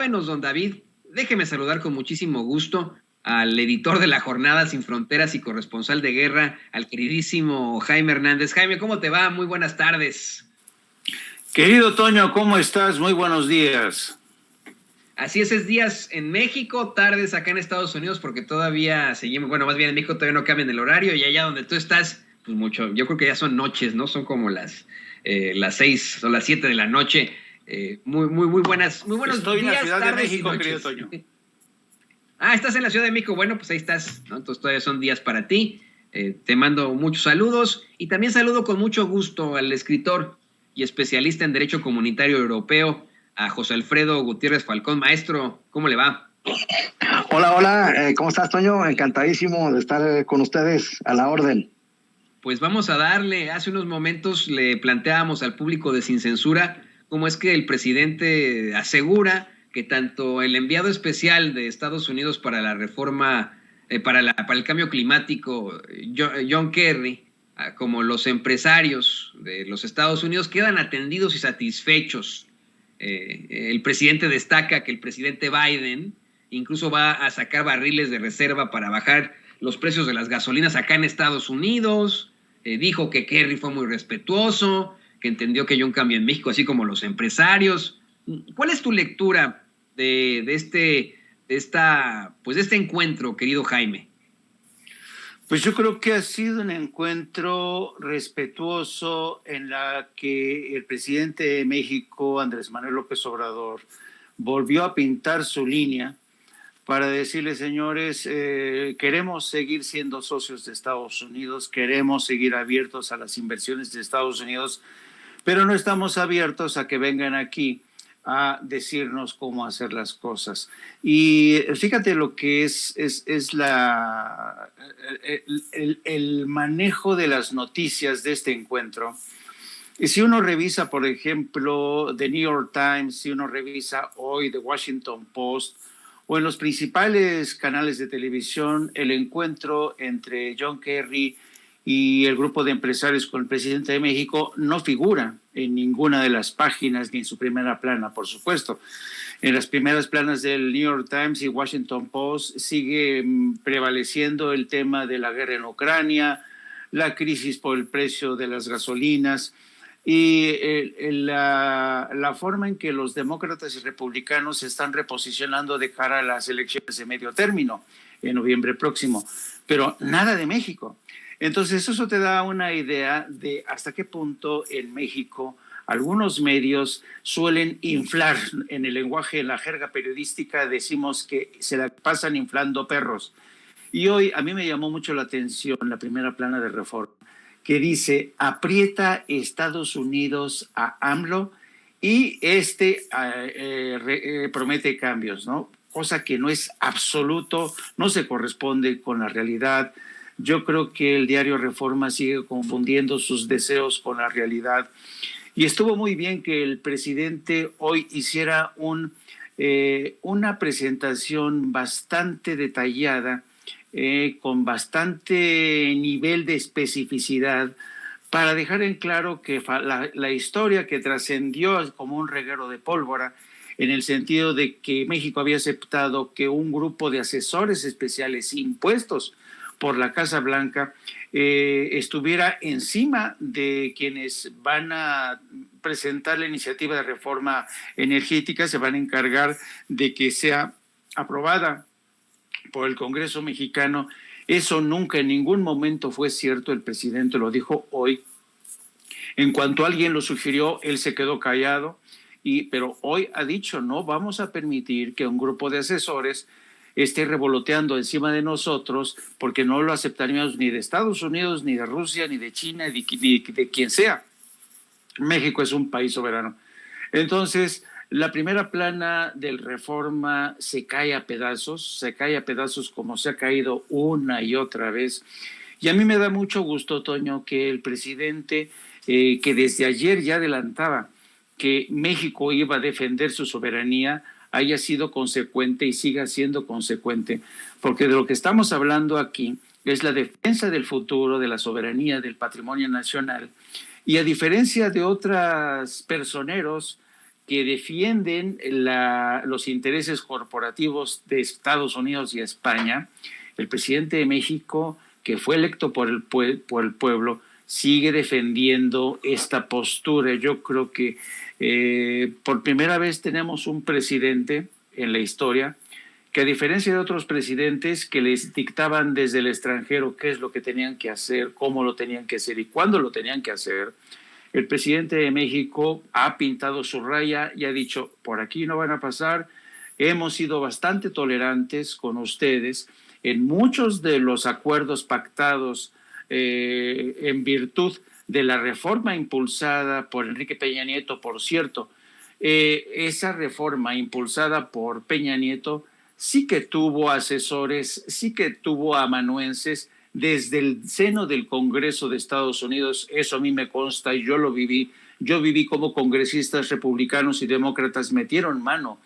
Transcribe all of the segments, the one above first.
Buenos, don David. Déjeme saludar con muchísimo gusto al editor de La Jornada Sin Fronteras y corresponsal de guerra, al queridísimo Jaime Hernández. Jaime, ¿cómo te va? Muy buenas tardes. Querido Toño, ¿cómo estás? Muy buenos días. Así es días en México, tardes acá en Estados Unidos, porque todavía seguimos, bueno, más bien en México todavía no cambian el horario, y allá donde tú estás, pues mucho, yo creo que ya son noches, ¿no? Son como las 6 o las 7 de la noche. Muy buenos Estoy días, en la Ciudad de México, noches. querido Toño. Ah, estás en la Ciudad de México. Bueno, pues ahí estás, ¿no? Entonces todavía son días para ti. Te mando muchos saludos y también saludo con mucho gusto al escritor y especialista en Derecho Comunitario Europeo, a José Alfredo Gutiérrez Falcón. Maestro, ¿cómo le va? Hola, ¿cómo estás, Toño? Encantadísimo de estar con ustedes, a la orden. Pues vamos a darle. Hace unos momentos le planteábamos al público de Sin Censura cómo es que el presidente asegura que tanto el enviado especial de Estados Unidos para la reforma, para el cambio climático, John Kerry, como los empresarios de los Estados Unidos quedan atendidos y satisfechos. El presidente destaca que el presidente Biden incluso va a sacar barriles de reserva para bajar los precios de las gasolinas acá en Estados Unidos. Dijo que Kerry fue muy respetuoso, que entendió que hay un cambio en México, así como los empresarios. ¿Cuál es tu lectura de este encuentro, querido Jaime? Pues yo creo que ha sido un encuentro respetuoso en la que el presidente de México, Andrés Manuel López Obrador, volvió a pintar su línea para decirle, señores, queremos seguir siendo socios de Estados Unidos, queremos seguir abiertos a las inversiones de Estados Unidos, pero no estamos abiertos a que vengan aquí a decirnos cómo hacer las cosas. Y fíjate lo que es el manejo de las noticias de este encuentro. Y si uno revisa, por ejemplo, The New York Times, si uno revisa hoy The Washington Post, o en los principales canales de televisión, el encuentro entre John Kerry y el grupo de empresarios con el presidente de México no figura en ninguna de las páginas ni en su primera plana, por supuesto. En las primeras planas del New York Times y Washington Post sigue prevaleciendo el tema de la guerra en Ucrania, la crisis por el precio de las gasolinas y la forma en que los demócratas y republicanos se están reposicionando de cara a las elecciones de medio término en noviembre próximo, pero nada de México. Entonces eso te da una idea de hasta qué punto en México algunos medios suelen inflar, en el lenguaje, en la jerga periodística decimos que se la pasan inflando perros. Y hoy a mí me llamó mucho la atención la primera plana de Reforma, que dice, aprieta Estados Unidos a AMLO y promete cambios, ¿no? Cosa que no es absoluto, no se corresponde con la realidad. Yo creo que el diario Reforma sigue confundiendo sus deseos con la realidad. Y estuvo muy bien que el presidente hoy hiciera una presentación bastante detallada, con bastante nivel de especificidad, para dejar en claro que la historia que trascendió como un reguero de pólvora, en el sentido de que México había aceptado que un grupo de asesores especiales impuestos por la Casa Blanca estuviera encima de quienes van a presentar la iniciativa de reforma energética, se van a encargar de que sea aprobada por el Congreso mexicano. Eso nunca en ningún momento fue cierto, el presidente lo dijo hoy. En cuanto alguien lo sugirió, él se quedó callado, pero hoy ha dicho, no vamos a permitir que un grupo de asesores esté revoloteando encima de nosotros, porque no lo aceptaríamos ni de Estados Unidos, ni de Rusia, ni de China, ni de quien sea. México es un país soberano. Entonces, la primera plana del Reforma se cae a pedazos como se ha caído una y otra vez. Y a mí me da mucho gusto, Toño, que el presidente, que desde ayer ya adelantaba que México iba a defender su soberanía, haya sido consecuente y siga siendo consecuente, porque de lo que estamos hablando aquí es la defensa del futuro, de la soberanía, del patrimonio nacional, y a diferencia de otros personeros que defienden los intereses corporativos de Estados Unidos y España. El presidente de México, que fue electo por el pueblo, sigue defendiendo esta postura. Yo creo que por primera vez tenemos un presidente en la historia que, a diferencia de otros presidentes que les dictaban desde el extranjero qué es lo que tenían que hacer, cómo lo tenían que hacer y cuándo lo tenían que hacer, el presidente de México ha pintado su raya y ha dicho: por aquí no van a pasar. Hemos sido bastante tolerantes con ustedes en muchos de los acuerdos pactados en virtud de la reforma impulsada por Enrique Peña Nieto. Por cierto, esa reforma impulsada por Peña Nieto sí que tuvo asesores, sí que tuvo amanuenses desde el seno del Congreso de Estados Unidos. Eso a mí me consta y yo lo viví. Yo viví como congresistas republicanos y demócratas metieron mano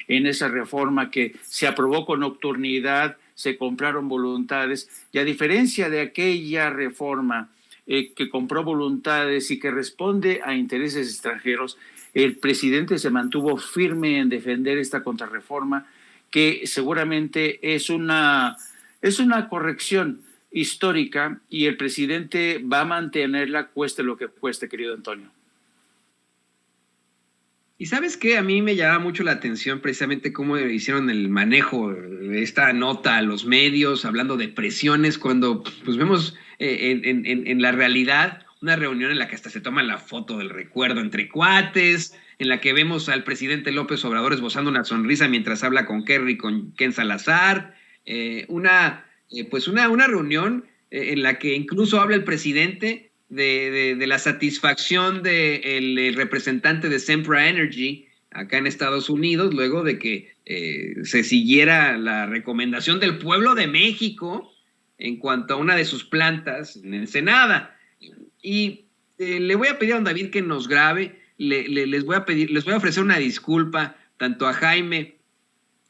en esa reforma que se aprobó con nocturnidad, se compraron voluntades, y a diferencia de aquella reforma que compró voluntades y que responde a intereses extranjeros, el presidente se mantuvo firme en defender esta contrarreforma, que seguramente es una corrección histórica, y el presidente va a mantenerla cueste lo que cueste, querido Antonio. Y ¿sabes qué? A mí me llama mucho la atención precisamente cómo hicieron el manejo de esta nota a los medios, hablando de presiones, cuando pues vemos en la realidad una reunión en la que hasta se toma la foto del recuerdo entre cuates, en la que vemos al presidente López Obrador esbozando una sonrisa mientras habla con Kerry, con Ken Salazar, una reunión en la que incluso habla el presidente de la satisfacción del representante de Sempra Energy acá en Estados Unidos, luego de que se siguiera la recomendación del pueblo de México en cuanto a una de sus plantas en Ensenada. Y le voy a pedir a don David que nos grabe, les voy a ofrecer una disculpa tanto a Jaime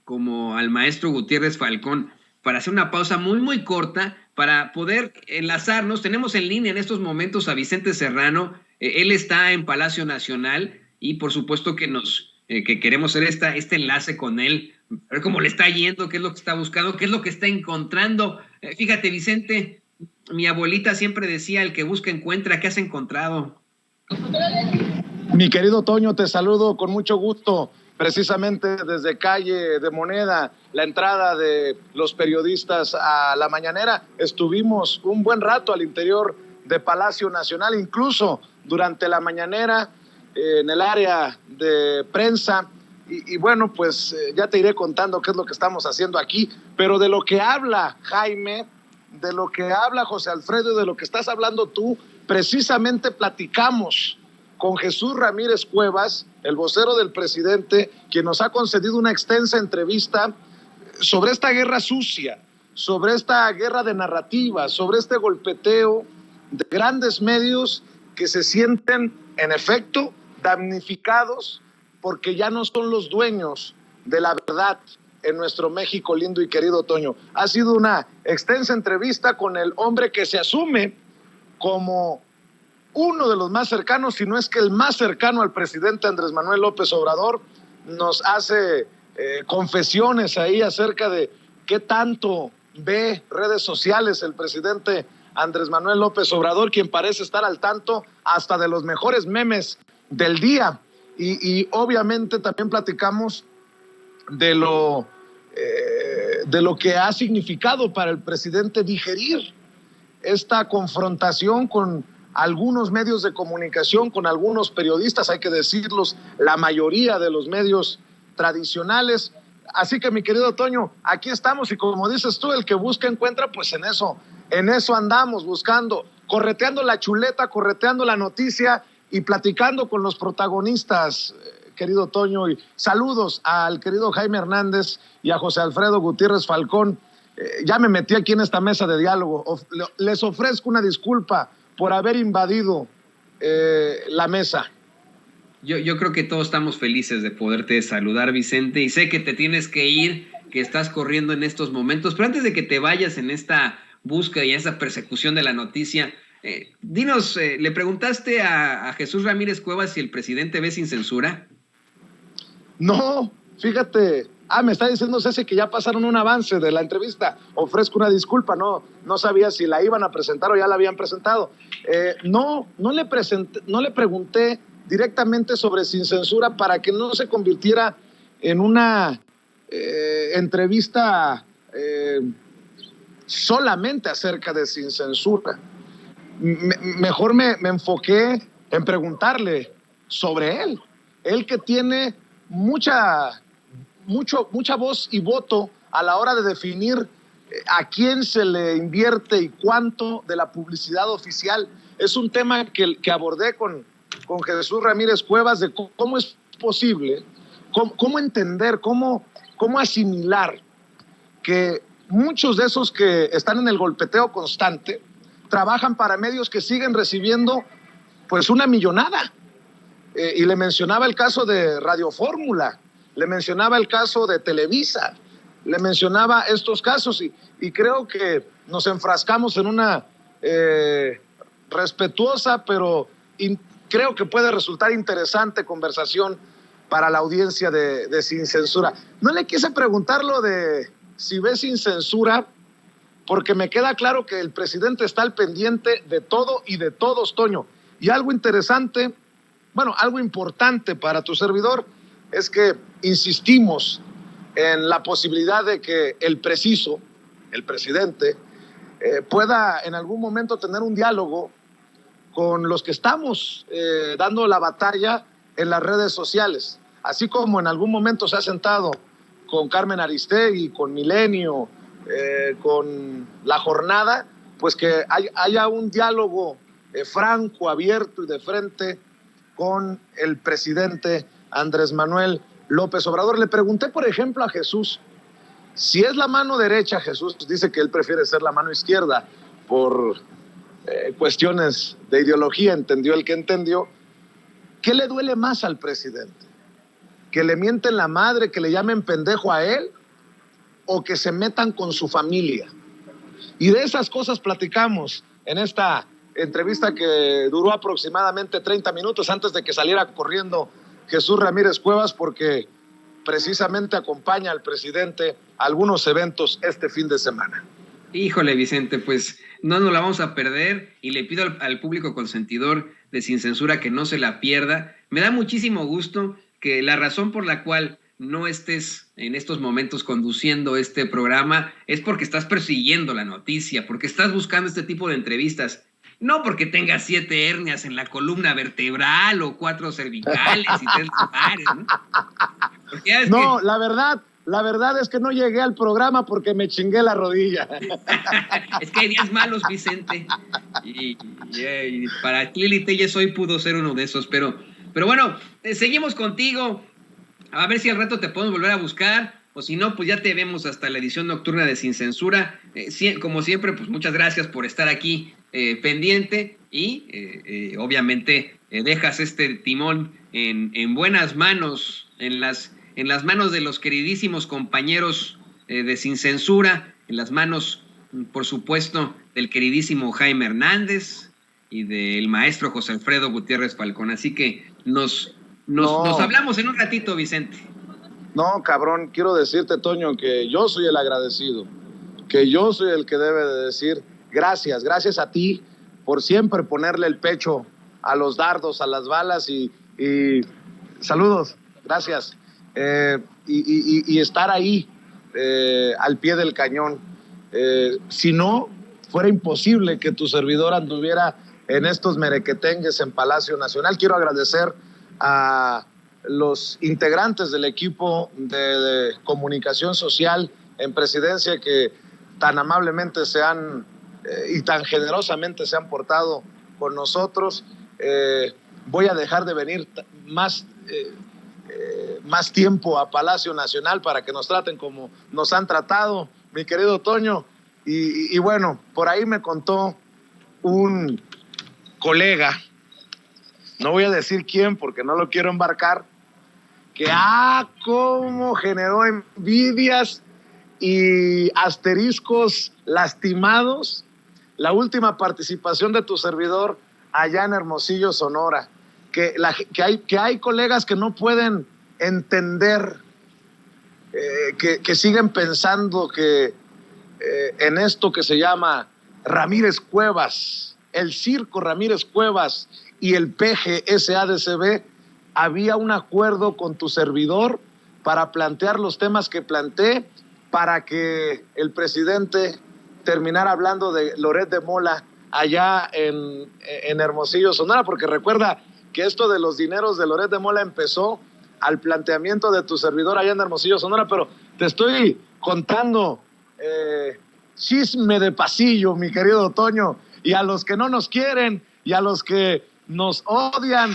como al maestro Gutiérrez Falcón, para hacer una pausa muy, muy corta, para poder enlazarnos. Tenemos en línea en estos momentos a Vicente Serrano. Él está en Palacio Nacional y por supuesto que que queremos hacer este enlace con él, a ver cómo le está yendo, qué es lo que está buscando, qué es lo que está encontrando. Fíjate, Vicente, mi abuelita siempre decía: el que busca encuentra. ¿Qué has encontrado? Mi querido Toño, te saludo con mucho gusto, precisamente desde Calle de Moneda, la entrada de los periodistas a la mañanera. Estuvimos un buen rato al interior de Palacio Nacional, incluso durante la mañanera en el área de prensa. Y bueno, pues ya te iré contando qué es lo que estamos haciendo aquí, pero de lo que habla Jaime, de lo que habla José Alfredo y de lo que estás hablando tú, precisamente platicamos con Jesús Ramírez Cuevas, el vocero del presidente, quien nos ha concedido una extensa entrevista sobre esta guerra sucia, sobre esta guerra de narrativa, sobre este golpeteo de grandes medios que se sienten, en efecto, damnificados porque ya no son los dueños de la verdad en nuestro México lindo y querido, Toño. Ha sido una extensa entrevista con el hombre que se asume como uno de los más cercanos, si no es que el más cercano al presidente Andrés Manuel López Obrador. Nos hace confesiones ahí acerca de qué tanto ve redes sociales el presidente Andrés Manuel López Obrador, quien parece estar al tanto hasta de los mejores memes del día. Y obviamente también platicamos de lo que ha significado para el presidente digerir esta confrontación con algunos medios de comunicación, con algunos periodistas, hay que decirlos, la mayoría de los medios tradicionales. Así que, mi querido Toño, aquí estamos, y como dices tú, el que busca encuentra. Pues en eso andamos, buscando, correteando la chuleta, correteando la noticia y platicando con los protagonistas, querido Toño. Y saludos al querido Jaime Hernández y a José Alfredo Gutiérrez Falcón. Ya me metí aquí en esta mesa de diálogo. Les ofrezco una disculpa por haber invadido la mesa. Yo creo que todos estamos felices de poderte saludar, Vicente, y sé que te tienes que ir, que estás corriendo en estos momentos, pero antes de que te vayas en esta búsqueda y esa persecución de la noticia, dinos, ¿le preguntaste a Jesús Ramírez Cuevas si el presidente ve sin censura? No, fíjate. Me está diciendo Ceci que ya pasaron un avance de la entrevista. Ofrezco una disculpa, no sabía si la iban a presentar o ya la habían presentado. No le pregunté directamente sobre Sin Censura para que no se convirtiera en una entrevista solamente acerca de Sin Censura. Mejor me enfoqué en preguntarle sobre él. Él que tiene mucha voz y voto a la hora de definir a quién se le invierte y cuánto de la publicidad oficial. Es un tema que abordé con Jesús Ramírez Cuevas, de cómo es posible, cómo entender, cómo asimilar que muchos de esos que están en el golpeteo constante trabajan para medios que siguen recibiendo pues una millonada. Y le mencionaba el caso de Radio Fórmula, le mencionaba el caso de Televisa, le mencionaba estos casos y creo que nos enfrascamos en una respetuosa, pero creo que puede resultar interesante conversación para la audiencia de Sin Censura. No le quise preguntar lo de si ve Sin Censura, porque me queda claro que el presidente está al pendiente de todo y de todos, Toño. Y algo interesante, algo importante para tu servidor es que insistimos en la posibilidad de que el presidente, pueda en algún momento tener un diálogo con los que estamos dando la batalla en las redes sociales, así como en algún momento se ha sentado con Carmen Aristegui, con Milenio, con La Jornada, pues que haya un diálogo franco, abierto y de frente con el presidente Andrés Manuel López Obrador. Le pregunté, por ejemplo, a Jesús, si es la mano derecha. Jesús dice que él prefiere ser la mano izquierda por cuestiones de ideología, entendió el que entendió. ¿Qué le duele más al presidente? ¿Que le mienten la madre, que le llamen pendejo a él, o que se metan con su familia? Y de esas cosas platicamos en esta entrevista que duró aproximadamente 30 minutos antes de que saliera corriendo Jesús Ramírez Cuevas, porque precisamente acompaña al presidente a algunos eventos este fin de semana. Híjole, Vicente, pues no nos la vamos a perder y le pido al público consentidor de Sin Censura que no se la pierda. Me da muchísimo gusto que la razón por la cual no estés en estos momentos conduciendo este programa es porque estás persiguiendo la noticia, porque estás buscando este tipo de entrevistas. No porque tengas 7 hernias en la columna vertebral o 4 cervicales y 3 lumbares, ¿no? No, la verdad es que no llegué al programa porque me chingué la rodilla. Es que hay días malos, Vicente. Y para Lili Telles hoy pudo ser uno de esos, pero bueno, seguimos contigo. A ver si al rato te podemos volver a buscar, o si no, pues ya te vemos hasta la edición nocturna de Sin Censura. Como siempre, pues muchas gracias por estar aquí pendiente y obviamente dejas este timón en buenas manos, en las manos de los queridísimos compañeros de Sin Censura, en las manos, por supuesto, del queridísimo Jaime Hernández y del maestro José Alfredo Gutiérrez Falcón. Así que nos hablamos en un ratito, Vicente. No, cabrón, quiero decirte, Toño, que yo soy el agradecido, que yo soy el que debe de decir gracias a ti por siempre ponerle el pecho a los dardos, a las balas y saludos, gracias. Y estar ahí al pie del cañón. Si no, fuera imposible que tu servidor anduviera en estos merequetengues en Palacio Nacional. Quiero agradecer a los integrantes del equipo de comunicación social en Presidencia que tan amablemente y tan generosamente se han portado con nosotros. Voy a dejar de venir más tiempo a Palacio Nacional para que nos traten como nos han tratado, mi querido Toño. Y bueno, por ahí me contó un colega, no voy a decir quién porque no lo quiero embarcar, que cómo generó envidias y asteriscos lastimados la última participación de tu servidor allá en Hermosillo, Sonora, que hay colegas que no pueden entender que siguen pensando que en esto que se llama Ramírez Cuevas, el circo Ramírez Cuevas y el PGSADCB, había un acuerdo con tu servidor para plantear los temas que planteé, para que el presidente terminara hablando de Loret de Mola allá en Hermosillo, Sonora, porque recuerda que esto de los dineros de Loret de Mola empezó al planteamiento de tu servidor allá en Hermosillo, Sonora, pero te estoy contando chisme de pasillo, mi querido Toño, y a los que no nos quieren y a los que nos odian,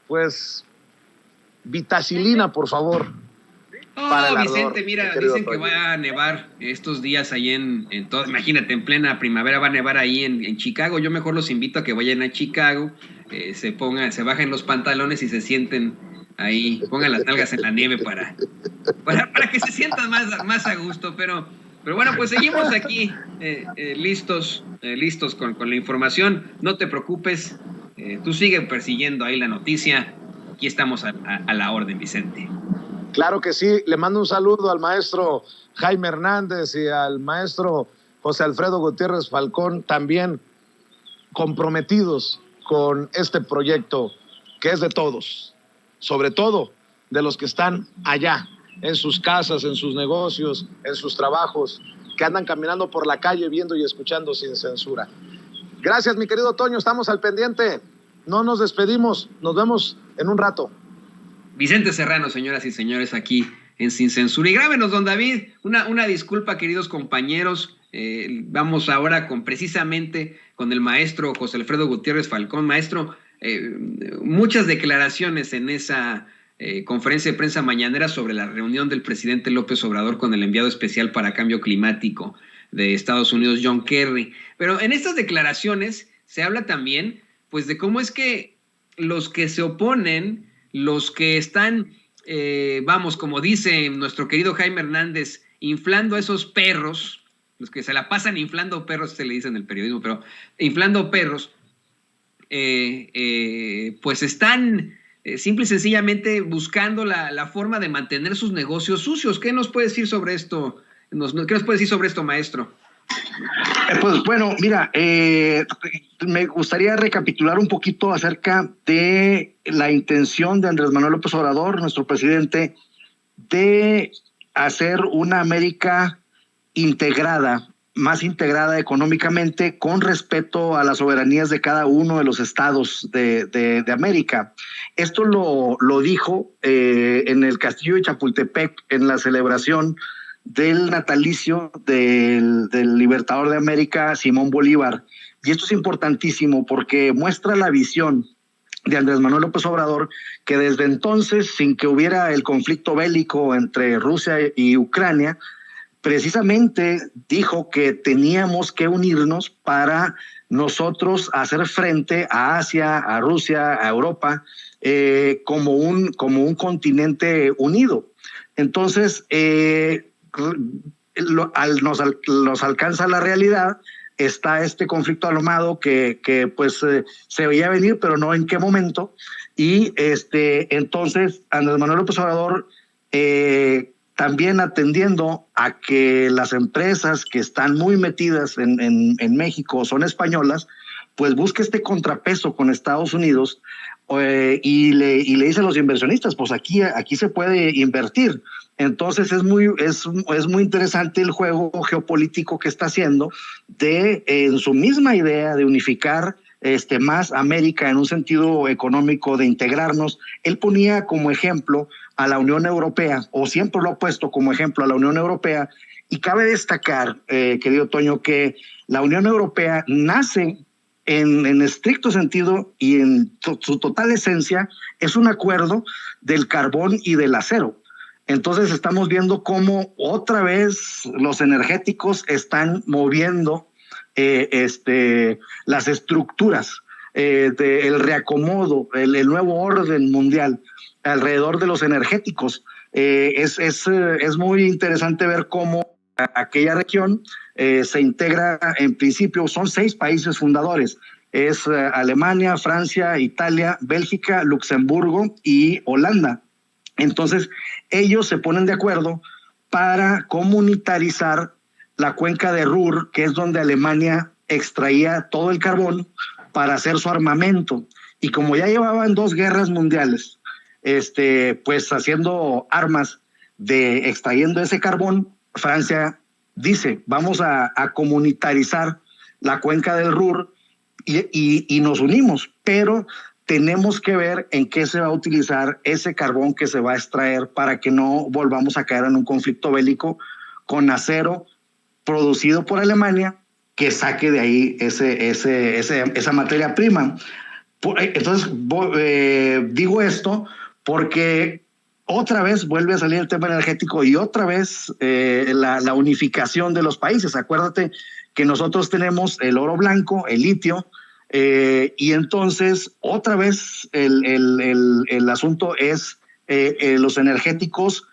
pues vitacilina, por favor. Para el Vicente, ardor, mira, dicen que va a nevar estos días ahí en todo, imagínate, en plena primavera va a nevar ahí en Chicago. Yo mejor los invito a que vayan a Chicago, se bajen los pantalones y se sienten ahí, pongan las nalgas en la nieve para que se sientan más a gusto, pero bueno, pues seguimos aquí listos con la información. No te preocupes, tú sigue persiguiendo ahí la noticia. Aquí estamos a la orden, Vicente. Claro que sí, le mando un saludo al maestro Jaime Hernández y al maestro José Alfredo Gutiérrez Falcón, también comprometidos con este proyecto que es de todos, sobre todo de los que están allá, en sus casas, en sus negocios, en sus trabajos, que andan caminando por la calle viendo y escuchando sin censura. Gracias, mi querido Toño, estamos al pendiente, no nos despedimos, nos vemos en un rato. Vicente Serrano, señoras y señores, aquí en Sin Censura. Y grábenos, don David, una disculpa, queridos compañeros. Vamos ahora precisamente con el maestro José Alfredo Gutiérrez Falcón. Maestro, muchas declaraciones en esa conferencia de prensa mañanera sobre la reunión del presidente López Obrador con el enviado especial para cambio climático de Estados Unidos, John Kerry. Pero en estas declaraciones se habla también, pues, de cómo es que los que se oponen, los que están, como dice nuestro querido Jaime Hernández, inflando a esos perros, los que se la pasan inflando perros, se le dice en el periodismo, pero inflando perros, pues están simple y sencillamente buscando la forma de mantener sus negocios sucios. ¿Qué nos puede decir sobre esto? ¿Qué nos puede decir sobre esto, maestro? Pues bueno, mira, me gustaría recapitular un poquito acerca de la intención de Andrés Manuel López Obrador, nuestro presidente, de hacer una América integrada, más integrada económicamente, con respeto a las soberanías de cada uno de los estados de América. Esto lo dijo en el Castillo de Chapultepec, en la celebración del natalicio del libertador de América, Simón Bolívar. Y esto es importantísimo porque muestra la visión de Andrés Manuel López Obrador, que desde entonces, sin que hubiera el conflicto bélico entre Rusia y Ucrania, precisamente dijo que teníamos que unirnos para nosotros hacer frente a Asia, a Rusia, a Europa, como un continente unido. Entonces, nos alcanza la realidad, está este conflicto armado que se veía venir, pero no en qué momento, y entonces Andrés Manuel López Obrador, también atendiendo a que las empresas que están muy metidas en México son españolas, pues busca este contrapeso con Estados Unidos, y le dice a los inversionistas, pues aquí se puede invertir. Entonces es muy interesante el juego geopolítico que está haciendo en su misma idea de unificar más América en un sentido económico, de integrarnos. Él ponía como ejemplo a la Unión Europea, o siempre lo ha puesto como ejemplo a la Unión Europea, y cabe destacar, querido Toño, que la Unión Europea nace en estricto sentido y en su total esencia es un acuerdo del carbón y del acero. Entonces estamos viendo cómo otra vez los energéticos están moviendo las estructuras del reacomodo, el nuevo orden mundial alrededor de los energéticos. Es muy interesante ver cómo aquella región se integra. En principio son 6 países fundadores, es Alemania, Francia, Italia, Bélgica, Luxemburgo y Holanda. Entonces, ellos se ponen de acuerdo para comunitarizar la cuenca de Ruhr, que es donde Alemania extraía todo el carbón para hacer su armamento. Y como ya llevaban 2 guerras mundiales, pues haciendo armas extrayendo ese carbón, Francia dice, vamos a comunitarizar la cuenca del Ruhr y nos unimos, pero tenemos que ver en qué se va a utilizar ese carbón que se va a extraer para que no volvamos a caer en un conflicto bélico con acero producido por Alemania que saque de ahí esa materia prima. Entonces, digo esto porque otra vez vuelve a salir el tema energético y otra vez la unificación de los países. Acuérdate que nosotros tenemos el oro blanco, el litio, y entonces otra vez el asunto es los energéticos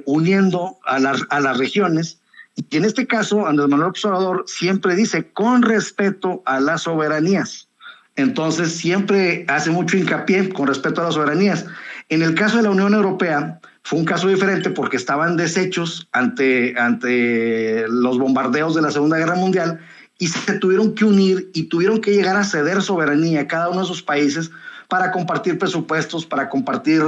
uniendo a las regiones. Y en este caso, Andrés Manuel López Obrador siempre dice con respeto a las soberanías. Entonces siempre hace mucho hincapié con respeto a las soberanías. En el caso de la Unión Europea fue un caso diferente porque estaban deshechos ante los bombardeos de la Segunda Guerra Mundial y se tuvieron que unir y tuvieron que llegar a ceder soberanía a cada uno de sus países para compartir presupuestos, para compartir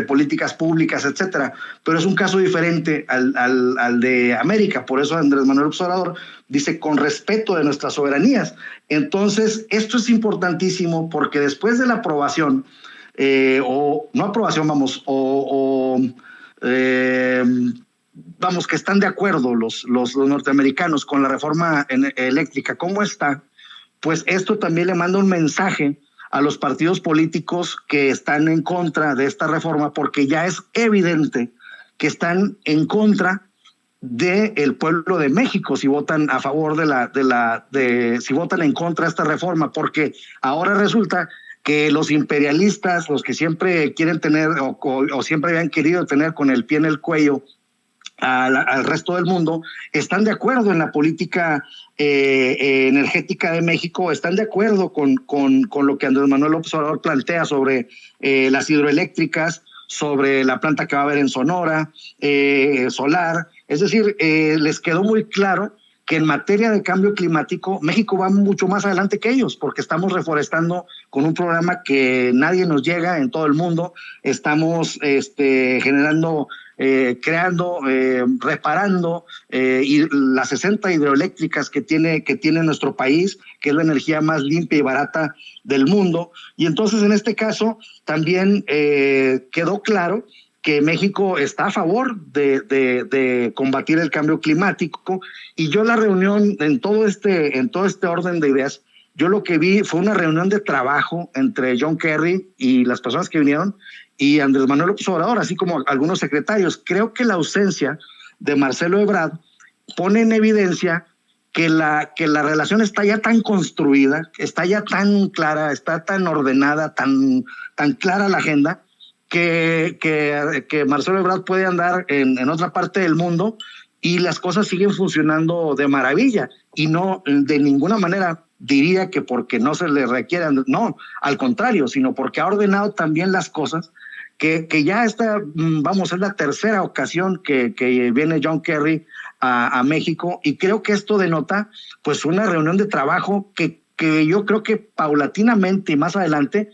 políticas públicas, etcétera. Pero es un caso diferente al de América. Por eso Andrés Manuel López Obrador dice con respeto de nuestras soberanías. Entonces, esto es importantísimo porque después de la aprobación, o no aprobación, vamos, que están de acuerdo los norteamericanos con la reforma eléctrica, ¿cómo está? Pues esto también le manda un mensaje a los partidos políticos que están en contra de esta reforma, porque ya es evidente que están en contra del pueblo de México si votan a favor si votan en contra de esta reforma, porque ahora resulta que los imperialistas, los que siempre quieren tener o siempre habían querido tener con el pie en el cuello al resto del mundo, están de acuerdo en la política energética de México, están de acuerdo con lo que Andrés Manuel López Obrador plantea sobre las hidroeléctricas, sobre la planta que va a haber en Sonora, solar. Es decir, les quedó muy claro que en materia de cambio climático México va mucho más adelante que ellos, porque estamos reforestando con un programa que nadie nos llega en todo el mundo, estamos generando, creando, reparando y las 60 hidroeléctricas que tiene nuestro país, que es la energía más limpia y barata del mundo. Y entonces en este caso también quedó claro que México está a favor de combatir el cambio climático. Y yo la reunión, en todo este orden de ideas, yo lo que vi fue una reunión de trabajo entre John Kerry y las personas que vinieron y Andrés Manuel López Obrador, así como algunos secretarios. Creo que la ausencia de Marcelo Ebrard pone en evidencia que la relación está ya tan construida, está ya tan clara, está tan ordenada, tan clara la agenda, que Marcelo Ebrard puede andar en otra parte del mundo y las cosas siguen funcionando de maravilla, y no de ninguna manera diría que porque no se le requieran, no, al contrario, sino porque ha ordenado también las cosas, que ya está, vamos, es la tercera ocasión que viene John Kerry a México, y creo que esto denota pues una reunión de trabajo que yo creo que paulatinamente y más adelante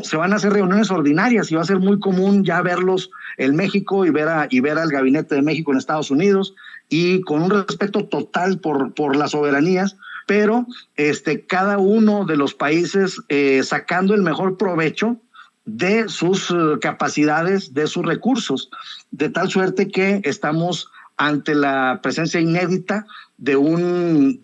se van a hacer reuniones ordinarias y va a ser muy común ya verlos en México y ver al gabinete de México en Estados Unidos, y con un respeto total por las soberanías, pero cada uno de los países sacando el mejor provecho de sus capacidades, de sus recursos, de tal suerte que estamos ante la presencia inédita de un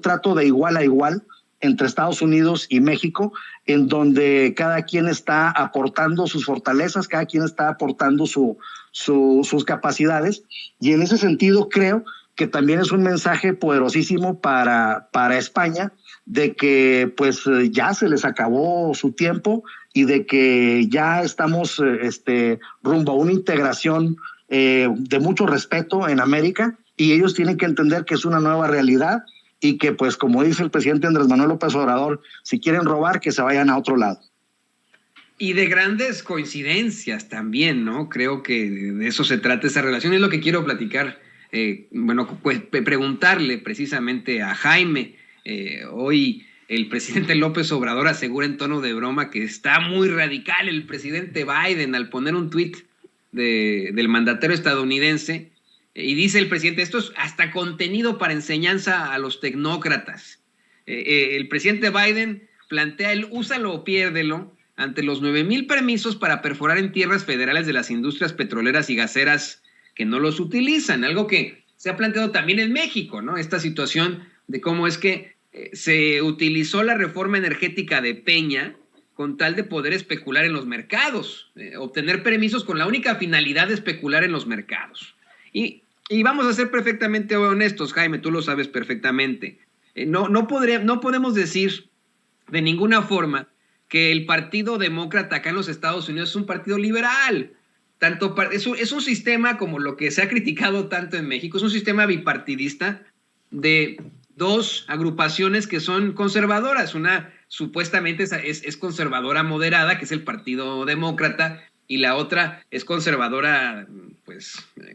trato de igual a igual entre Estados Unidos y México, en donde cada quien está aportando sus fortalezas, cada quien está aportando sus capacidades, y en ese sentido creo que también es un mensaje poderosísimo para España, de que pues ya se les acabó su tiempo y de que ya estamos rumbo a una integración de mucho respeto en América, y ellos tienen que entender que es una nueva realidad y que, pues, como dice el presidente Andrés Manuel López Obrador, si quieren robar, que se vayan a otro lado. Y de grandes coincidencias también, ¿no? Creo que de eso se trata esa relación. Es lo que quiero platicar. Bueno, pues preguntarle precisamente a Jaime. Hoy el presidente López Obrador asegura en tono de broma que está muy radical el presidente Biden al poner un tuit del mandatario estadounidense. Y dice el presidente, esto es hasta contenido para enseñanza a los tecnócratas. El presidente Biden plantea el úsalo o piérdelo ante los 9,000 permisos para perforar en tierras federales de las industrias petroleras y gaseras que no los utilizan, algo que se ha planteado también en México, ¿no? Esta situación de cómo es que se utilizó la reforma energética de Peña con tal de poder especular en los mercados, obtener permisos con la única finalidad de especular en los mercados. Y vamos a ser perfectamente honestos, Jaime, tú lo sabes perfectamente. No podemos decir de ninguna forma que el Partido Demócrata acá en los Estados Unidos es un partido liberal. Es un sistema como lo que se ha criticado tanto en México, es un sistema bipartidista de dos agrupaciones que son conservadoras. Una supuestamente es conservadora moderada, que es el Partido Demócrata, y la otra es conservadora,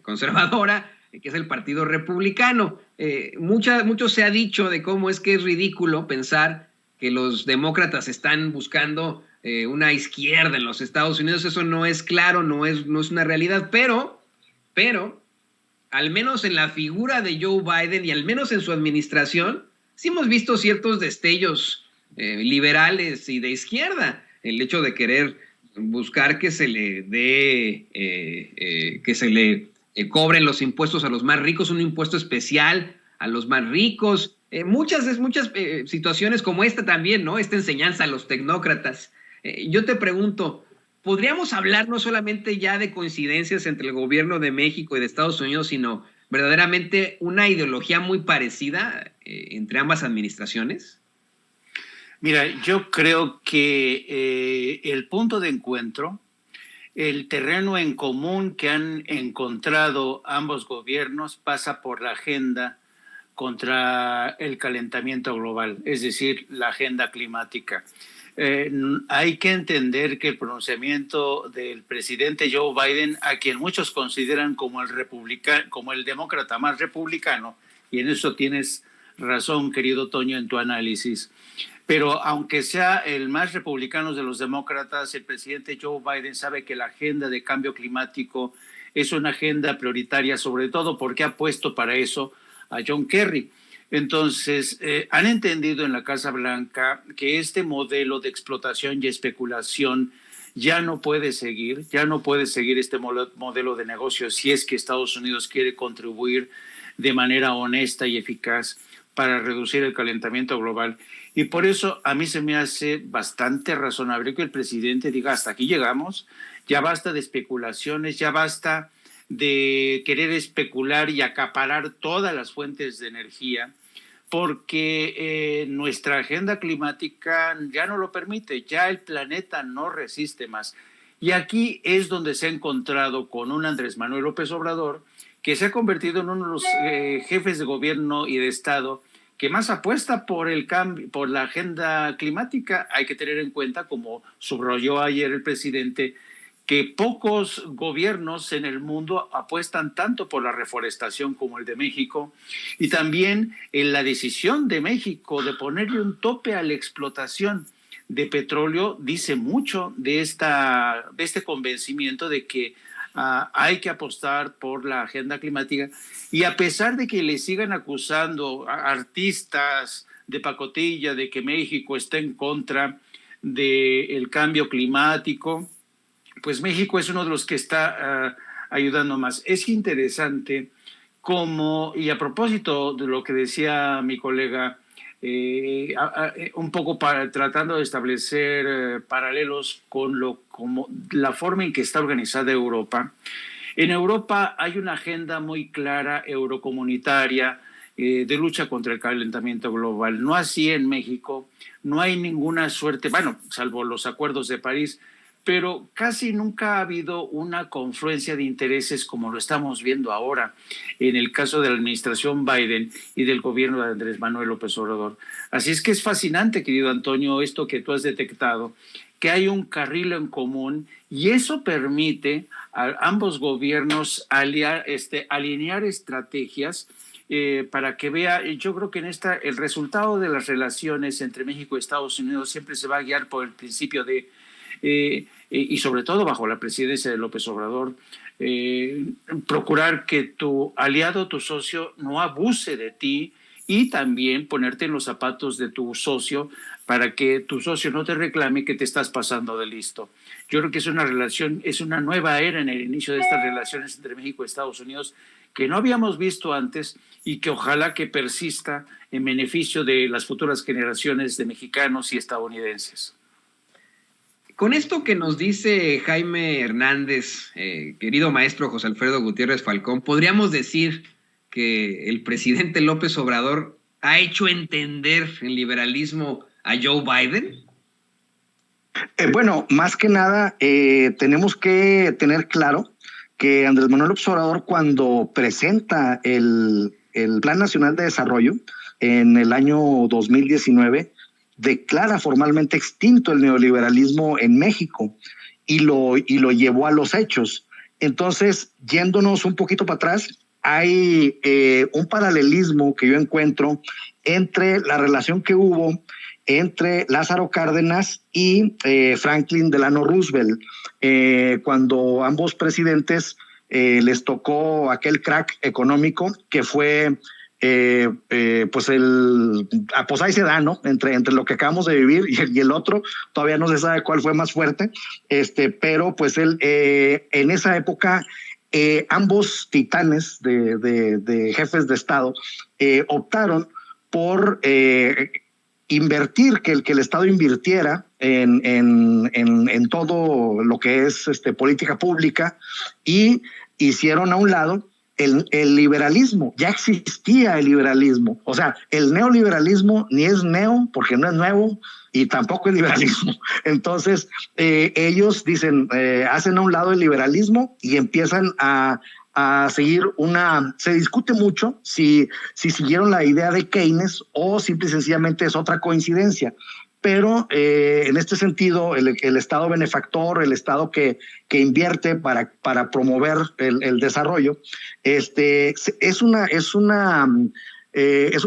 conservadora, que es el Partido Republicano. Mucho se ha dicho de cómo es que es ridículo pensar que los demócratas están buscando una izquierda en los Estados Unidos. Eso no es claro, no es una realidad, pero al menos en la figura de Joe Biden y al menos en su administración, sí hemos visto ciertos destellos liberales y de izquierda. El hecho de querer buscar que se le dé, que se le cobren los impuestos a los más ricos, un impuesto especial a los más ricos, muchas situaciones como esta también, ¿no? Esta enseñanza a los tecnócratas. Yo te pregunto, ¿podríamos hablar no solamente ya de coincidencias entre el gobierno de México y de Estados Unidos, sino verdaderamente una ideología muy parecida entre ambas administraciones? Mira, yo creo que el punto de encuentro, el terreno en común que han encontrado ambos gobiernos pasa por la agenda contra el calentamiento global, es decir, la agenda climática. Hay que entender que el pronunciamiento del presidente Joe Biden, a quien muchos consideran como el demócrata más republicano, y en eso tienes razón, querido Toño, en tu análisis, pero aunque sea el más republicano de los demócratas, el presidente Joe Biden sabe que la agenda de cambio climático es una agenda prioritaria, sobre todo porque ha puesto para eso a John Kerry. Entonces, han entendido en la Casa Blanca que este modelo de explotación y especulación ya no puede seguir este modelo de negocio si es que Estados Unidos quiere contribuir de manera honesta y eficaz para reducir el calentamiento global. Y por eso a mí se me hace bastante razonable que el presidente diga, hasta aquí llegamos, ya basta de especulaciones, ya basta de querer especular y acaparar todas las fuentes de energía, porque nuestra agenda climática ya no lo permite, ya el planeta no resiste más. Y aquí es donde se ha encontrado con un Andrés Manuel López Obrador, que se ha convertido en uno de los jefes de gobierno y de Estado que más apuesta por el cambio, por la agenda climática. Hay que tener en cuenta, como subrayó ayer el presidente, que pocos gobiernos en el mundo apuestan tanto por la reforestación como el de México, y también en la decisión de México de ponerle un tope a la explotación de petróleo dice mucho de este convencimiento de que hay que apostar por la agenda climática. Y a pesar de que le sigan acusando a artistas de pacotilla de que México está en contra del cambio climático, pues México es uno de los que está ayudando más. Es interesante cómo, y a propósito de lo que decía mi colega, un poco tratando de establecer paralelos con como la forma en que está organizada Europa. En Europa hay una agenda muy clara eurocomunitaria de lucha contra el calentamiento global. No así en México, no hay ninguna suerte, bueno, salvo los acuerdos de París, pero casi nunca ha habido una confluencia de intereses como lo estamos viendo ahora en el caso de la administración Biden y del gobierno de Andrés Manuel López Obrador. Así es que es fascinante, querido Antonio, esto que tú has detectado, que hay un carril en común y eso permite a ambos gobiernos alinear estrategias para que vea. Yo creo que el resultado de las relaciones entre México y Estados Unidos siempre se va a guiar por el principio de, y sobre todo bajo la presidencia de López Obrador, procurar que tu aliado, tu socio, no abuse de ti y también ponerte en los zapatos de tu socio para que tu socio no te reclame que te estás pasando de listo. Yo creo que es una nueva era en el inicio de estas relaciones entre México y Estados Unidos que no habíamos visto antes y que ojalá que persista en beneficio de las futuras generaciones de mexicanos y estadounidenses. Con esto que nos dice Jaime Hernández, querido maestro José Alfredo Gutiérrez Falcón, podríamos decir que el presidente López Obrador ha hecho entender el liberalismo a Joe Biden. Bueno, más que nada tenemos que tener claro que Andrés Manuel López Obrador, cuando presenta el Plan Nacional de Desarrollo en el año 2019, declara formalmente extinto el neoliberalismo en México y lo llevó a los hechos. Entonces, yéndonos un poquito para atrás, hay un paralelismo que yo encuentro entre la relación que hubo entre Lázaro Cárdenas y Franklin Delano Roosevelt, cuando ambos presidentes les tocó aquel crack económico que fue pues ahí se da, ¿no? Entre lo que acabamos de vivir y el otro, todavía no se sabe cuál fue más fuerte, pero pues en esa época ambos titanes de jefes de Estado optaron por invertir, que el Estado invirtiera en todo lo que es política pública, y hicieron a un lado el liberalismo. Ya existía el liberalismo, o sea, el neoliberalismo ni es neo porque no es nuevo y tampoco es liberalismo. Entonces ellos dicen, hacen a un lado el liberalismo y empiezan a seguir se discute mucho si siguieron la idea de Keynes o simple y sencillamente es otra coincidencia. Pero en este sentido, el Estado benefactor, el Estado que invierte para promover el desarrollo, es un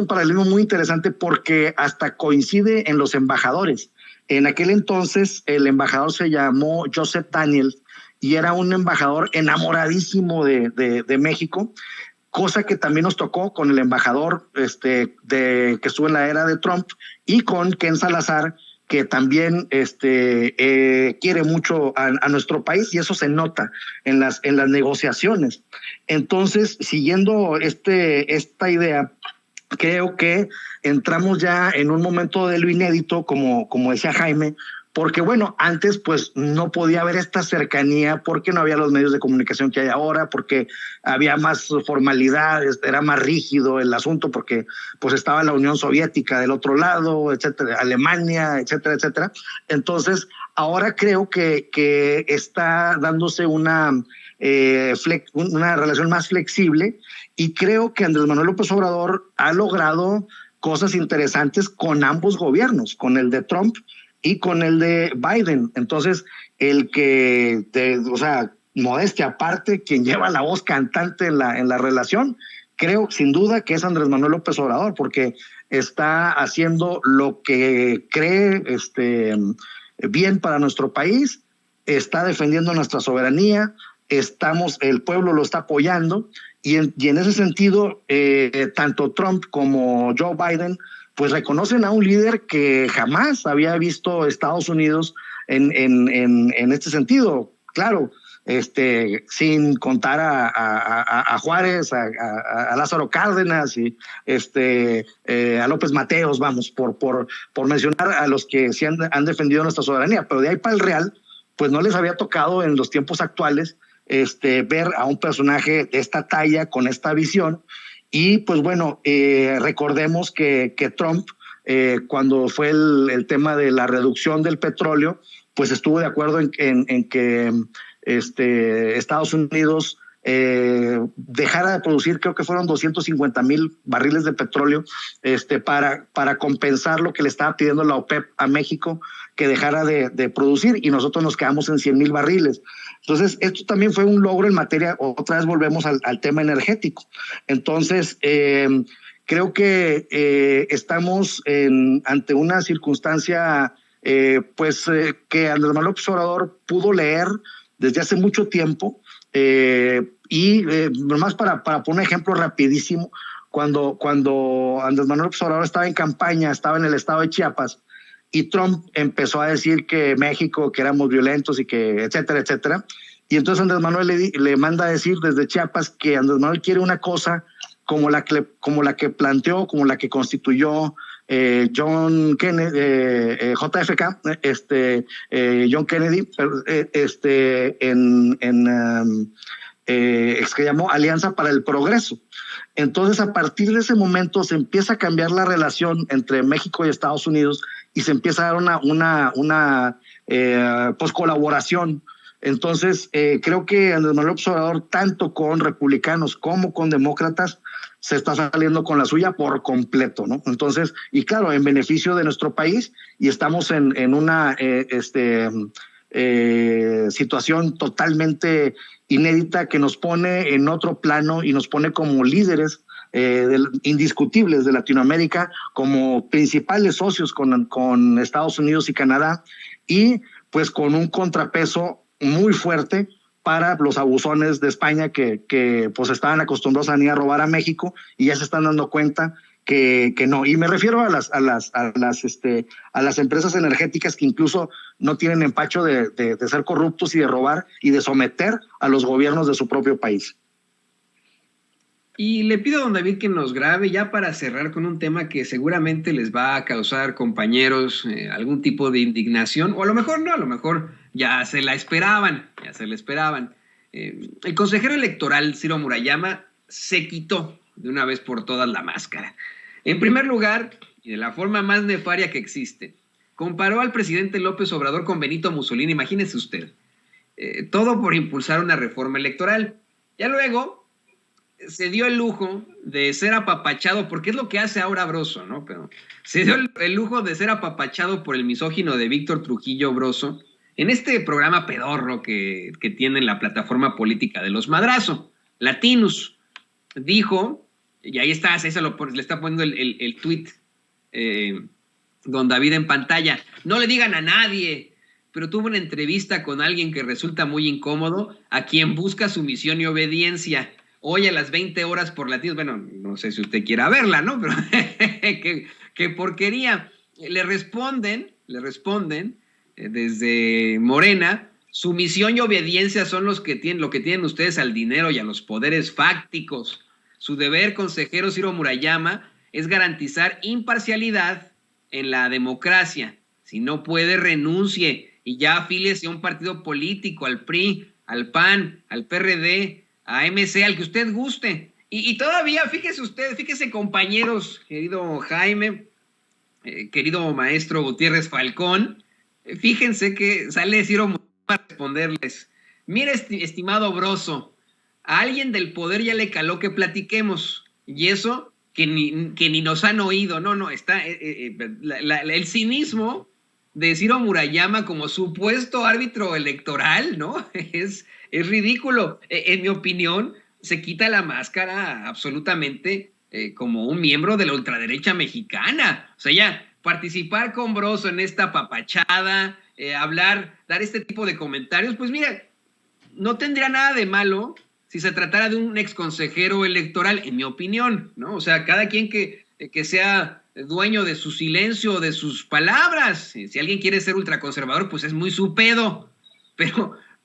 paralelismo muy interesante porque hasta coincide en los embajadores. En aquel entonces, el embajador se llamó Joseph Daniels y era un embajador enamoradísimo de México, cosa que también nos tocó con el embajador que estuvo en la era de Trump y con Ken Salazar, que también quiere mucho a nuestro país, y eso se nota en las negociaciones. Entonces, siguiendo esta idea, creo que entramos ya en un momento de lo inédito, como decía Jaime, porque bueno, antes pues no podía haber esta cercanía porque no había los medios de comunicación que hay ahora, porque había más formalidades, era más rígido el asunto porque pues estaba la Unión Soviética del otro lado, etcétera, Alemania, etcétera, etcétera. Entonces, ahora creo que está dándose una relación más flexible, y creo que Andrés Manuel López Obrador ha logrado cosas interesantes con ambos gobiernos, con el de Trump y con el de Biden. Entonces, modestia aparte, quien lleva la voz cantante en la relación, creo sin duda que es Andrés Manuel López Obrador, porque está haciendo lo que cree bien para nuestro país, está defendiendo nuestra soberanía, el pueblo lo está apoyando, y en ese sentido, tanto Trump como Joe Biden pues reconocen a un líder que jamás había visto Estados Unidos en este sentido. Claro, sin contar a Juárez, a Lázaro Cárdenas y a López Mateos, vamos, por mencionar a los que sí han defendido nuestra soberanía. Pero de ahí para el Real, pues no les había tocado en los tiempos actuales ver a un personaje de esta talla, con esta visión. Y pues bueno, recordemos que Trump, cuando fue el tema de la reducción del petróleo, pues estuvo de acuerdo en que Estados Unidos dejara de producir, creo que fueron 250,000 barriles de petróleo, para compensar lo que le estaba pidiendo la OPEP a México, que dejara de producir, y nosotros nos quedamos en 100,000 barriles. Entonces, esto también fue un logro en materia, otra vez volvemos al tema energético. Entonces, creo que estamos ante una circunstancia que Andrés Manuel López Obrador pudo leer desde hace mucho tiempo, y nomás para poner un ejemplo rapidísimo, cuando Andrés Manuel López Obrador estaba en campaña, estaba en el estado de Chiapas, y Trump empezó a decir que México, que éramos violentos y que etcétera, etcétera, y entonces Andrés Manuel le manda a decir desde Chiapas que Andrés Manuel quiere una cosa como la que planteó, como la que constituyó John Kennedy, JFK, John Kennedy, que llamó Alianza para el Progreso. Entonces, a partir de ese momento se empieza a cambiar la relación entre México y Estados Unidos, y se empieza a dar una colaboración. Entonces, creo que Andrés Manuel López Obrador, tanto con republicanos como con demócratas, se está saliendo con la suya por completo, ¿no? Entonces, y claro, en beneficio de nuestro país, y estamos en una situación totalmente inédita que nos pone en otro plano y nos pone como líderes indiscutibles de Latinoamérica, como principales socios con Estados Unidos y Canadá, y pues con un contrapeso muy fuerte para los abusones de España que pues estaban acostumbrados a venir a robar a México, y ya se están dando cuenta que no. Y me refiero a las empresas energéticas que incluso no tienen empacho de ser corruptos y de robar y de someter a los gobiernos de su propio país. Y le pido a don David que nos grabe ya para cerrar con un tema que seguramente les va a causar, compañeros, algún tipo de indignación, o a lo mejor no, a lo mejor ya se la esperaban. El consejero electoral Ciro Murayama se quitó de una vez por todas la máscara. En primer lugar, y de la forma más nefaria que existe, comparó al presidente López Obrador con Benito Mussolini, imagínese usted, todo por impulsar una reforma electoral. Ya luego se dio el lujo de ser apapachado, porque es lo que hace ahora Broso, ¿no? Pero se dio el lujo de ser apapachado por el misógino de Víctor Trujillo Broso en este programa pedorro que tiene la plataforma política de los Madrazo, Latinus. Dijo, y ahí está, le está poniendo el tuit don David en pantalla, no le digan a nadie, pero tuvo una entrevista con alguien que resulta muy incómodo, a quien busca sumisión y obediencia. Hoy a las 20 horas por Latinos, bueno, no sé si usted quiera verla, ¿no? Pero qué porquería. Le responden desde Morena, sumisión y obediencia son lo que tienen ustedes al dinero y a los poderes fácticos. Su deber, consejero Ciro Murayama, es garantizar imparcialidad en la democracia. Si no puede, renuncie y ya afíliese a un partido político, al PRI, al PAN, al PRD, a MC, al que usted guste. Y todavía, fíjese compañeros, querido Jaime, querido maestro Gutiérrez Falcón, fíjense que sale Ciro a responderles, mire, estimado Broso, a alguien del poder ya le caló que platiquemos, y eso que ni nos han oído. No, está el cinismo de Ciro Murayama como supuesto árbitro electoral, ¿no? Es ridículo. En mi opinión, se quita la máscara absolutamente como un miembro de la ultraderecha mexicana. O sea, ya participar con Broso en esta papachada, dar este tipo de comentarios, pues mira, no tendría nada de malo si se tratara de un exconsejero electoral, en mi opinión, ¿no? O sea, cada quien que sea dueño de su silencio, de sus palabras. Si alguien quiere ser ultraconservador, pues es muy su pedo.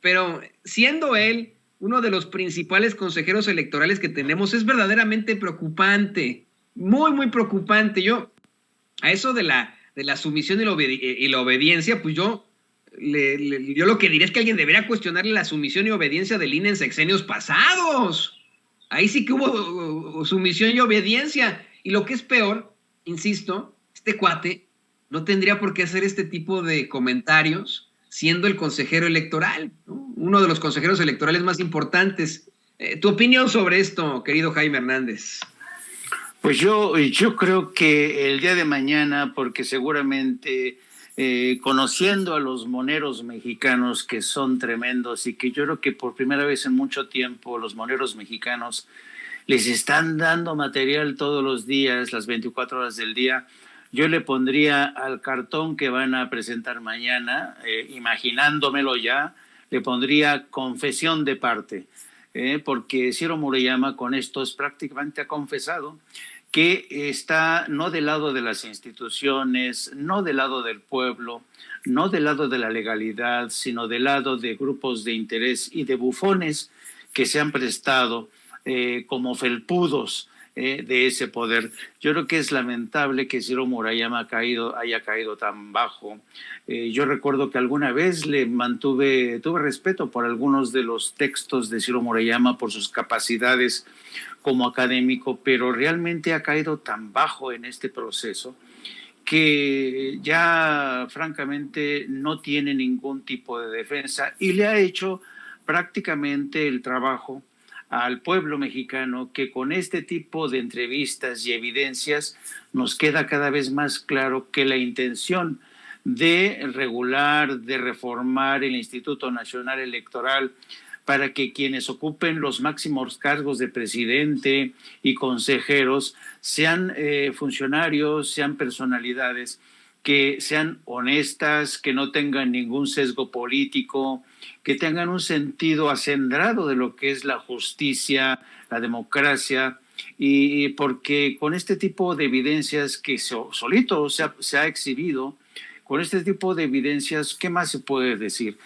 Pero siendo él uno de los principales consejeros electorales que tenemos, es verdaderamente preocupante, muy, muy preocupante. Yo, a eso de la sumisión y la obediencia, pues yo lo que diré es que alguien debería cuestionarle la sumisión y obediencia del INE en sexenios pasados. Ahí sí que hubo sumisión y obediencia. Y lo que es peor, insisto, este cuate no tendría por qué hacer este tipo de comentarios siendo el consejero electoral, ¿no? Uno de los consejeros electorales más importantes. Tu opinión sobre esto, querido Jaime Hernández. Pues yo creo que el día de mañana, porque seguramente conociendo a los moneros mexicanos, que son tremendos y que yo creo que por primera vez en mucho tiempo los moneros mexicanos les están dando material todos los días, las 24 horas del día. Yo le pondría al cartón que van a presentar mañana, imaginándomelo ya, le pondría confesión de parte, porque Ciro Murayama con esto prácticamente ha confesado que está no del lado de las instituciones, no del lado del pueblo, no del lado de la legalidad, sino del lado de grupos de interés y de bufones que se han prestado como felpudos de ese poder. Yo creo que es lamentable que Ciro Murayama haya caído tan bajo. Yo recuerdo que alguna vez tuve respeto por algunos de los textos de Ciro Murayama por sus capacidades como académico, pero realmente ha caído tan bajo en este proceso que ya francamente no tiene ningún tipo de defensa y le ha hecho prácticamente el trabajo al pueblo mexicano, que con este tipo de entrevistas y evidencias nos queda cada vez más claro que la intención de regular, de reformar el Instituto Nacional Electoral para que quienes ocupen los máximos cargos de presidente y consejeros sean funcionarios, sean personalidades que sean honestas, que no tengan ningún sesgo político, que tengan un sentido acendrado de lo que es la justicia, la democracia, y porque con este tipo de evidencias que solito se ha exhibido, con este tipo de evidencias, ¿qué más se puede decir?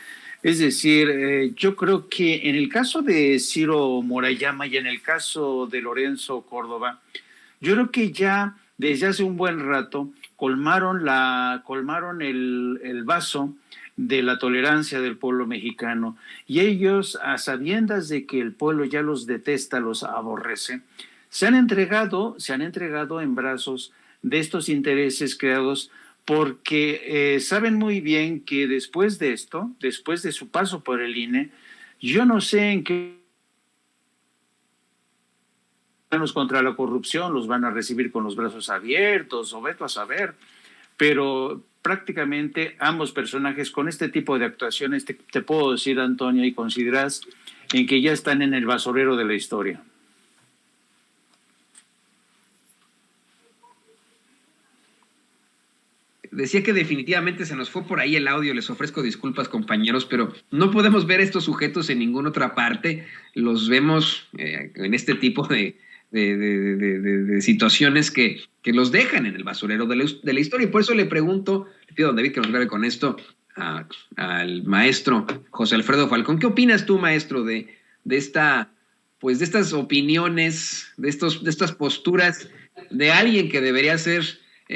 Es decir, yo creo que en el caso de Ciro Murayama y en el caso de Lorenzo Córdoba, yo creo que ya desde hace un buen rato colmaron el vaso de la tolerancia del pueblo mexicano, y ellos, a sabiendas de que el pueblo ya los detesta, los aborrece, se han entregado en brazos de estos intereses creados porque saben muy bien que después de esto, después de su paso por el INE, yo no sé en qué contra la corrupción los van a recibir con los brazos abiertos o veto a saber, pero prácticamente ambos personajes con este tipo de actuaciones, te puedo decir, Antonio, y consideras en que ya están en el basurero de la historia. Decía que definitivamente se nos fue por ahí el audio, les ofrezco disculpas, compañeros, pero no podemos ver a estos sujetos en ninguna otra parte, los vemos en este tipo de situaciones que los dejan en el basurero de la historia, y por eso le pregunto, le pido a David que nos grabe con esto, al maestro José Alfredo Falcón. ¿Qué opinas tú, maestro, de estas opiniones, de estas posturas de alguien que debería ser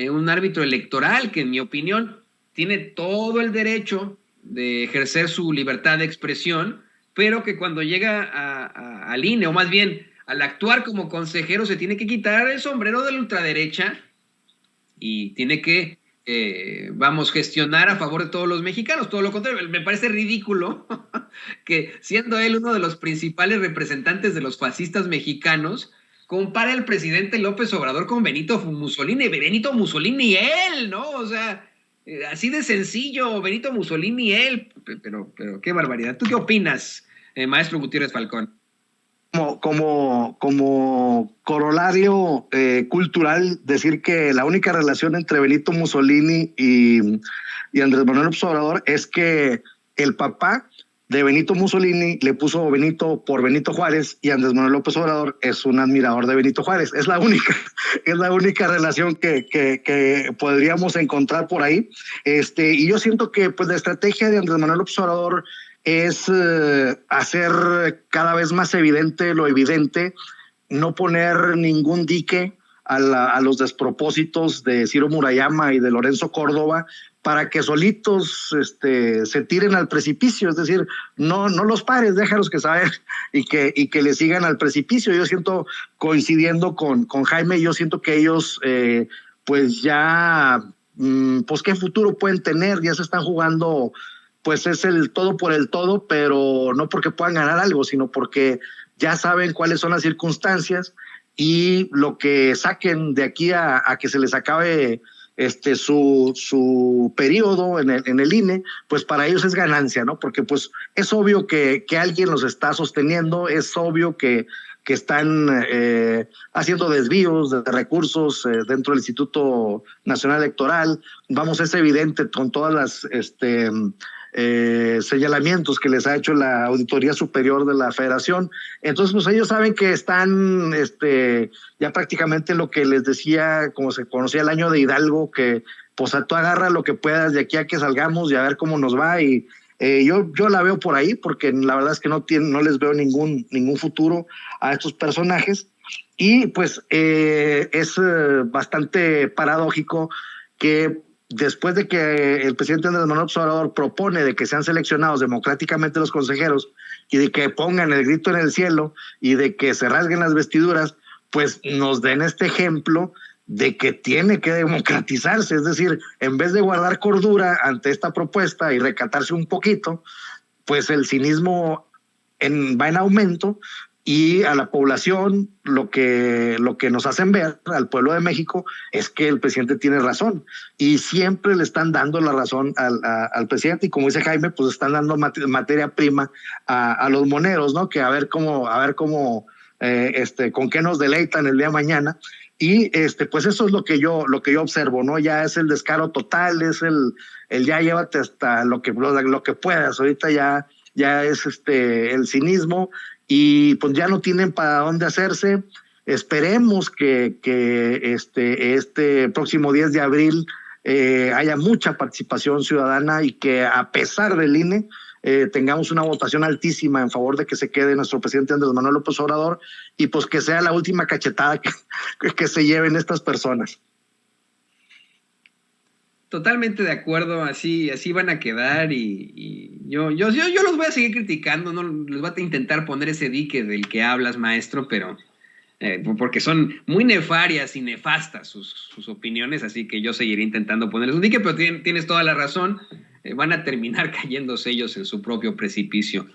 un árbitro electoral, que en mi opinión tiene todo el derecho de ejercer su libertad de expresión, pero que cuando llega al INE, o más bien al actuar como consejero, se tiene que quitar el sombrero de la ultraderecha y tiene que, gestionar a favor de todos los mexicanos? Todo lo contrario, me parece ridículo que, siendo él uno de los principales representantes de los fascistas mexicanos, compara al presidente López Obrador con Benito Mussolini y él, ¿no? O sea, así de sencillo, Benito Mussolini y él, pero qué barbaridad. ¿Tú qué opinas, maestro Gutiérrez Falcón? Como corolario cultural, decir que la única relación entre Benito Mussolini y Andrés Manuel López Obrador es que el papá de Benito Mussolini le puso Benito por Benito Juárez, y Andrés Manuel López Obrador es un admirador de Benito Juárez. Es la única relación que podríamos encontrar por ahí. Y yo siento que pues la estrategia de Andrés Manuel López Obrador es hacer cada vez más evidente lo evidente, no poner ningún dique a los despropósitos de Ciro Murayama y de Lorenzo Córdoba, para que solitos se tiren al precipicio. Es decir, no los pares, déjalos que saben y que le sigan al precipicio. Yo siento, coincidiendo con Jaime, yo siento que ellos pues ya, pues qué futuro pueden tener, ya se están jugando, pues es el todo por el todo, pero no porque puedan ganar algo, sino porque ya saben cuáles son las circunstancias y lo que saquen de aquí a que se les acabe su periodo en el INE, pues para ellos es ganancia, ¿no? Porque pues es obvio que alguien los está sosteniendo, es obvio que están haciendo desvíos de recursos dentro del Instituto Nacional Electoral. Vamos, es evidente con todas las señalamientos que les ha hecho la Auditoría Superior de la Federación. Entonces, pues ellos saben que están ya prácticamente lo que les decía, como se conocía el año de Hidalgo, que pues tú agarra lo que puedas de aquí a que salgamos y a ver cómo nos va. Y yo la veo por ahí, porque la verdad es que no les veo ningún futuro a estos personajes. Y pues es bastante paradójico que después de que el presidente Andrés Manuel López Obrador propone de que sean seleccionados democráticamente los consejeros y de que pongan el grito en el cielo y de que se rasguen las vestiduras, pues nos den este ejemplo de que tiene que democratizarse. Es decir, en vez de guardar cordura ante esta propuesta y recatarse un poquito, pues el cinismo va en aumento, y a la población lo que nos hacen ver, al pueblo de México, es que el presidente tiene razón, y siempre le están dando la razón al presidente, y como dice Jaime, pues están dando materia prima a los moneros, ¿no? Que a ver cómo con qué nos deleitan el día de mañana. Y pues eso es lo que yo observo, ¿no? Ya es el descaro total, es el ya llévate hasta lo que puedas. Ahorita ya es el cinismo, y pues ya no tienen para dónde hacerse. Esperemos que este próximo 10 de abril haya mucha participación ciudadana, y que a pesar del INE tengamos una votación altísima en favor de que se quede nuestro presidente Andrés Manuel López Obrador, y pues que sea la última cachetada que se lleven estas personas. Totalmente de acuerdo, así van a quedar, y yo los voy a seguir criticando, no les voy a intentar poner ese dique del que hablas, maestro, pero porque son muy nefarias y nefastas sus opiniones, así que yo seguiré intentando ponerles un dique, pero tienes toda la razón, van a terminar cayéndose ellos en su propio precipicio,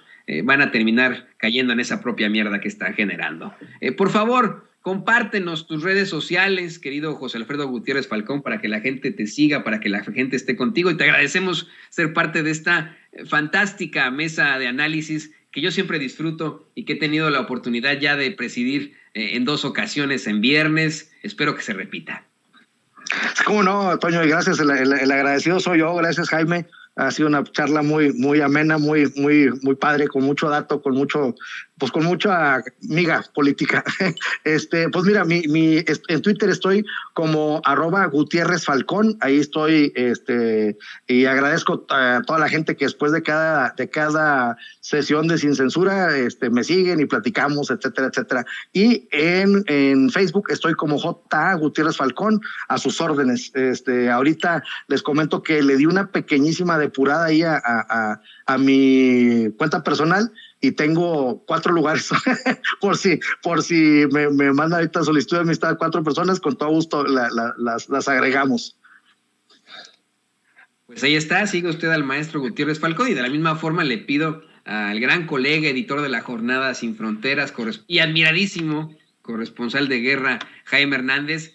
van a terminar cayendo en esa propia mierda que están generando. Por favor, compártenos tus redes sociales, querido José Alfredo Gutiérrez Falcón, para que la gente te siga, para que la gente esté contigo, y te agradecemos ser parte de esta fantástica mesa de análisis que yo siempre disfruto y que he tenido la oportunidad ya de presidir en 2 ocasiones en viernes. Espero que se repita. ¿Cómo no, Toño? Y gracias, el agradecido soy yo. Gracias, Jaime. Ha sido una charla muy amena, muy padre, con mucho dato, con mucha miga política. Pues mira, en Twitter estoy como @GutiérrezFalcón, ahí estoy, y agradezco a toda la gente que después de cada sesión de Sin Censura, me siguen y platicamos, etcétera, etcétera. Y en Facebook estoy como J. Gutiérrez Falcón, a sus órdenes. Ahorita les comento que le di una pequeñísima depurada ahí a mi cuenta personal, y tengo 4 lugares por si me mandan ahorita solicitud de amistad 4 personas, con todo gusto las agregamos. Pues ahí está, sigue usted al maestro Gutiérrez Falcón, y de la misma forma le pido al gran colega, editor de la Jornada Sin Fronteras y admiradísimo corresponsal de guerra, Jaime Hernández,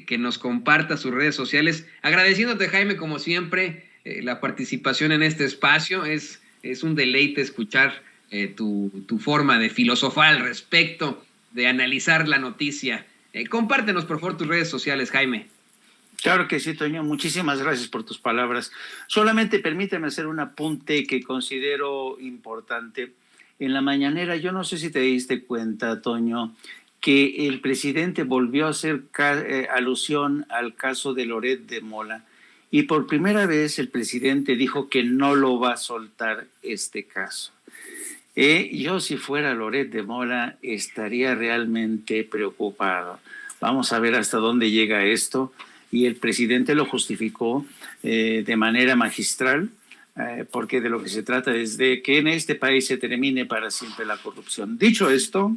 que nos comparta sus redes sociales. Agradeciéndote, Jaime, como siempre, la participación en este espacio. Es un deleite escuchar tu forma de filosofar al respecto, de analizar la noticia. Compártenos, por favor, tus redes sociales, Jaime. Claro que sí, Toño. Muchísimas gracias por tus palabras. Solamente permíteme hacer un apunte que considero importante. En la mañanera, yo no sé si te diste cuenta, Toño, que el presidente volvió a hacer alusión al caso de Loret de Mola, y por primera vez el presidente dijo que no lo va a soltar este caso. Yo, si fuera Loret de Mola, estaría realmente preocupado. Vamos a ver hasta dónde llega esto, y el presidente lo justificó de manera magistral, porque de lo que se trata es de que en este país se termine para siempre la corrupción. Dicho esto,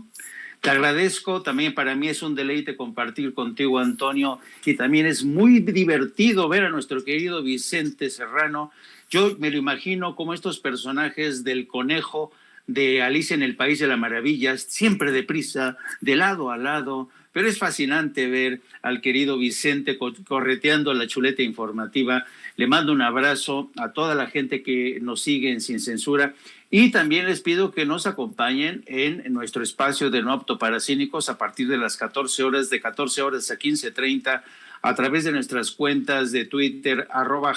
te agradezco. También para mí es un deleite compartir contigo, Antonio, y también es muy divertido ver a nuestro querido Vicente Serrano. Yo me lo imagino como estos personajes del Conejo, de Alicia en el País de las Maravillas, siempre deprisa, de lado a lado, pero es fascinante ver al querido Vicente correteando la chuleta informativa. Le mando un abrazo a toda la gente que nos sigue en Sin Censura y también les pido que nos acompañen en nuestro espacio de No Apto para Cínicos a partir de las 14 horas, de 14 horas a 15:30, a través de nuestras cuentas de Twitter,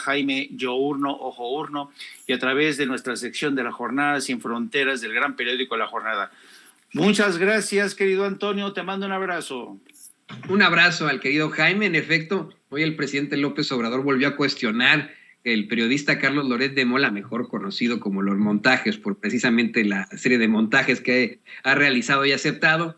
@Jaime Yourno o Journo, y a través de nuestra sección de La Jornada Sin Fronteras del gran periódico La Jornada. Muchas gracias, querido Antonio, te mando un abrazo. Un abrazo al querido Jaime. En efecto, hoy el presidente López Obrador volvió a cuestionar el periodista Carlos Loret de Mola, mejor conocido como Los Montajes, por precisamente la serie de montajes que ha realizado y aceptado.